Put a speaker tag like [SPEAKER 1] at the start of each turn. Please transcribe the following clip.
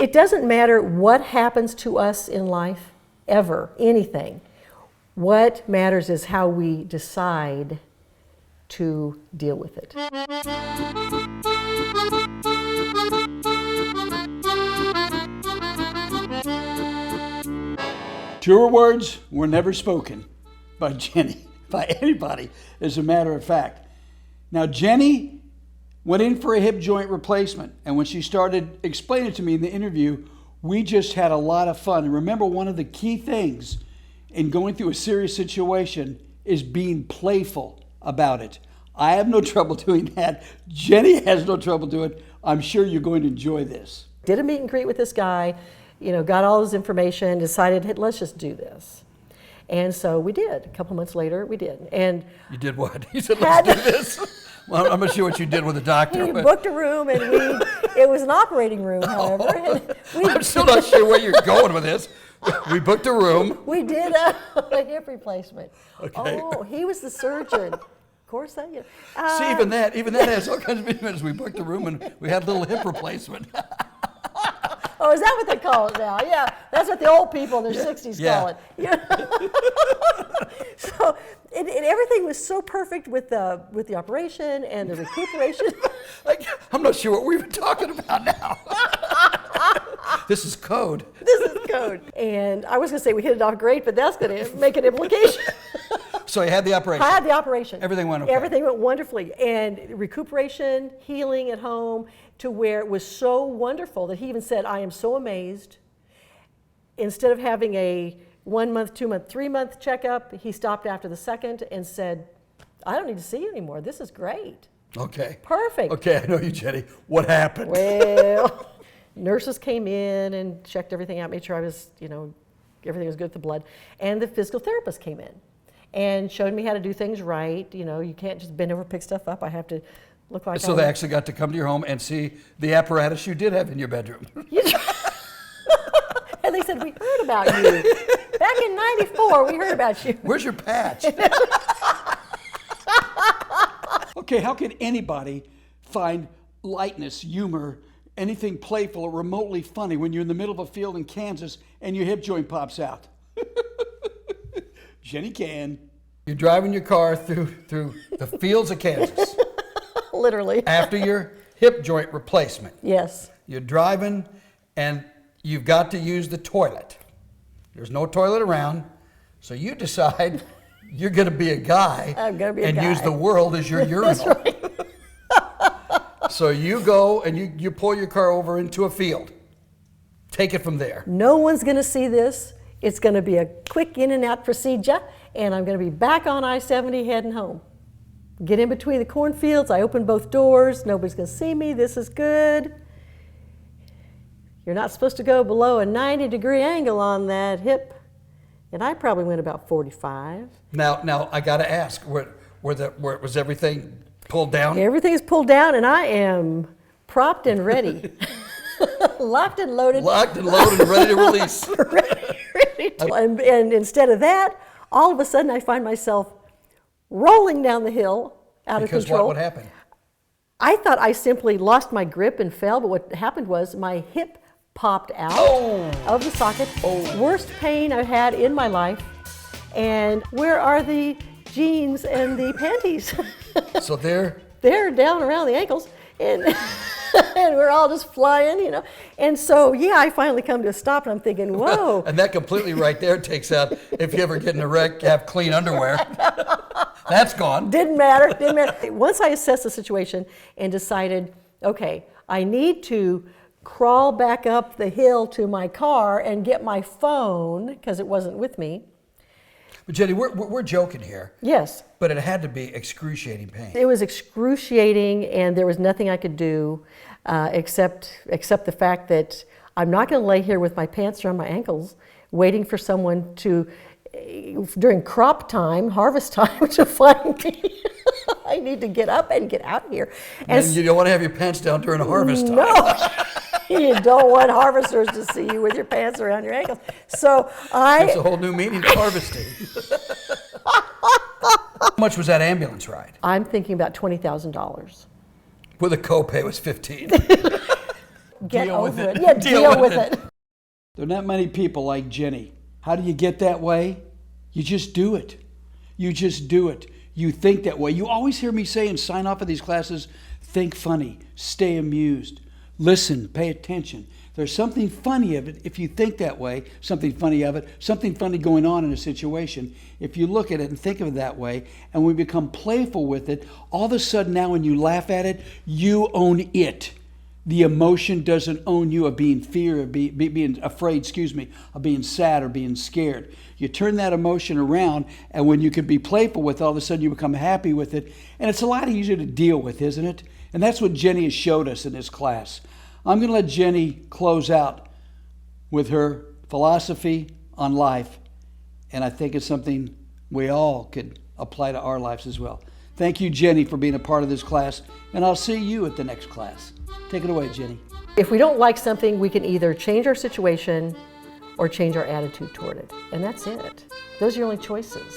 [SPEAKER 1] It doesn't matter what happens to us in life, ever, anything. What matters is how we decide to deal with it.
[SPEAKER 2] Truer words were never spoken by Jenny, by anybody, as a matter of fact. Now, Jenny went in for a hip joint replacement, and when she started explaining it to me in the interview, we just had a lot of fun. And remember, one of the key things in going through a serious situation is being playful about it. I have no trouble doing that. Jenny has no trouble doing it. I'm sure you're going to enjoy this.
[SPEAKER 1] Did a meet and greet with this guy, got all his information, decided, hey, let's just do this. And so we did. A couple months later, we did. And
[SPEAKER 3] you did what? You said, let's do this? Well, I'm not sure what you did with the doctor.
[SPEAKER 1] We booked a room, and it was an operating room, however. And
[SPEAKER 3] I'm still not sure where you're going with this. We booked a room.
[SPEAKER 1] We did a hip replacement.
[SPEAKER 3] Okay.
[SPEAKER 1] Oh, he was the surgeon. Of course, that.
[SPEAKER 3] See, even that has all kinds of benefits. We booked a room and we had a little hip replacement.
[SPEAKER 1] Oh, is that what they call it now? Yeah, that's what the old people in their 60s call it. Yeah. So, and everything was so perfect with the operation and the recuperation.
[SPEAKER 3] I'm not sure what we've been talking about now. This is code.
[SPEAKER 1] This is code. And I was going to say we hit it off great, but that's going to make an implication.
[SPEAKER 3] So you had the operation?
[SPEAKER 1] I had the operation.
[SPEAKER 3] Everything went okay?
[SPEAKER 1] Everything went wonderfully. And recuperation, healing at home, to where it was so wonderful that he even said, I am so amazed. Instead of having a 1 month, 2 month, 3 month checkup, he stopped after the second and said, I don't need to see you anymore. This is great.
[SPEAKER 3] Okay.
[SPEAKER 1] Perfect.
[SPEAKER 3] Okay, I know you, Jenny. What happened?
[SPEAKER 1] Well, nurses came in and checked everything out, made sure I was, everything was good with the blood. And the physical therapist came in and showed me how to do things right. You can't just bend over, pick stuff up. I have to look like
[SPEAKER 3] So they actually got to come to your home and see the apparatus you did have in your bedroom.
[SPEAKER 1] And they said, we heard about you. Back in '94, we heard about you.
[SPEAKER 3] Where's your patch?
[SPEAKER 2] Okay, how can anybody find lightness, humor, anything playful or remotely funny when you're in the middle of a field in Kansas and your hip joint pops out? Jenny can.
[SPEAKER 3] You're driving your car through the fields of Kansas.
[SPEAKER 1] Literally.
[SPEAKER 3] After your hip joint replacement.
[SPEAKER 1] Yes.
[SPEAKER 3] You're driving and you've got to use the toilet. There's no toilet around, so you decide you're going to be a guy and use the world as your urinal.
[SPEAKER 1] That's right.
[SPEAKER 3] So you go and you pull your car over into a field. Take it from there.
[SPEAKER 1] No one's going to see this. It's going to be a quick in and out procedure, and I'm going to be back on I-70 heading home. Get in between the cornfields. I open both doors. Nobody's going to see me. This is good. You're not supposed to go below a 90-degree angle on that hip. And I probably went about 45.
[SPEAKER 3] Now I got to ask, was everything pulled down?
[SPEAKER 1] Everything is pulled down, and I am propped and ready. Locked and loaded.
[SPEAKER 3] Locked and loaded and ready to release.
[SPEAKER 1] ready to, and instead of that, all of a sudden I find myself rolling down the hill out of control.
[SPEAKER 3] Because what happened?
[SPEAKER 1] I thought I simply lost my grip and fell, but what happened was my hip popped out of the socket. Worst pain I've had in my life. And where are the jeans and the panties?
[SPEAKER 3] So they're
[SPEAKER 1] down around the ankles, and and we're all just flying, And so, I finally come to a stop, and I'm thinking, whoa.
[SPEAKER 3] And that completely right there takes out, if you ever get in a wreck, have clean underwear. That's gone.
[SPEAKER 1] Didn't matter. Once I assessed the situation and decided, okay, I need to crawl back up the hill to my car and get my phone, because it wasn't with me.
[SPEAKER 3] But Jenny, we're joking here.
[SPEAKER 1] Yes.
[SPEAKER 3] But it had to be excruciating pain.
[SPEAKER 1] It was excruciating, and there was nothing I could do except the fact that I'm not going to lay here with my pants around my ankles waiting for someone to, during crop time, harvest time, to find me. I need to get up and get out of here.
[SPEAKER 3] And you don't want to have your pants down during a harvest time.
[SPEAKER 1] No. You don't want harvesters to see you with your pants around your ankles. So
[SPEAKER 3] That's a whole new meaning to harvesting. How much was that ambulance ride?
[SPEAKER 1] I'm thinking about $20,000.
[SPEAKER 3] Well, the copay was $15,000.
[SPEAKER 1] Get
[SPEAKER 3] Deal with
[SPEAKER 1] over
[SPEAKER 3] it.
[SPEAKER 1] it. Yeah,
[SPEAKER 3] Deal
[SPEAKER 1] deal
[SPEAKER 3] with
[SPEAKER 1] with it.
[SPEAKER 2] There are not many people like Ginny. How do you get that way? You just do it. You just do it. You think that way. You always hear me say and sign off of these classes, think funny, stay amused, listen, pay attention. There's something funny of it if you think that way, something funny of it, something funny going on in a situation. If you look at it and think of it that way, and we become playful with it, all of a sudden now when you laugh at it, you own it. The emotion doesn't own you of being fear, of being afraid, of being sad or being scared. You turn that emotion around, and when you can be playful with it, all of a sudden you become happy with it. And it's a lot easier to deal with, isn't it? And that's what Jenny has showed us in this class. I'm going to let Jenny close out with her philosophy on life. And I think it's something we all could apply to our lives as well. Thank you, Jenny, for being a part of this class. And I'll see you at the next class. Take it away, Jenny.
[SPEAKER 1] If we don't like something, we can either change our situation or change our attitude toward it. And that's it. Those are your only choices.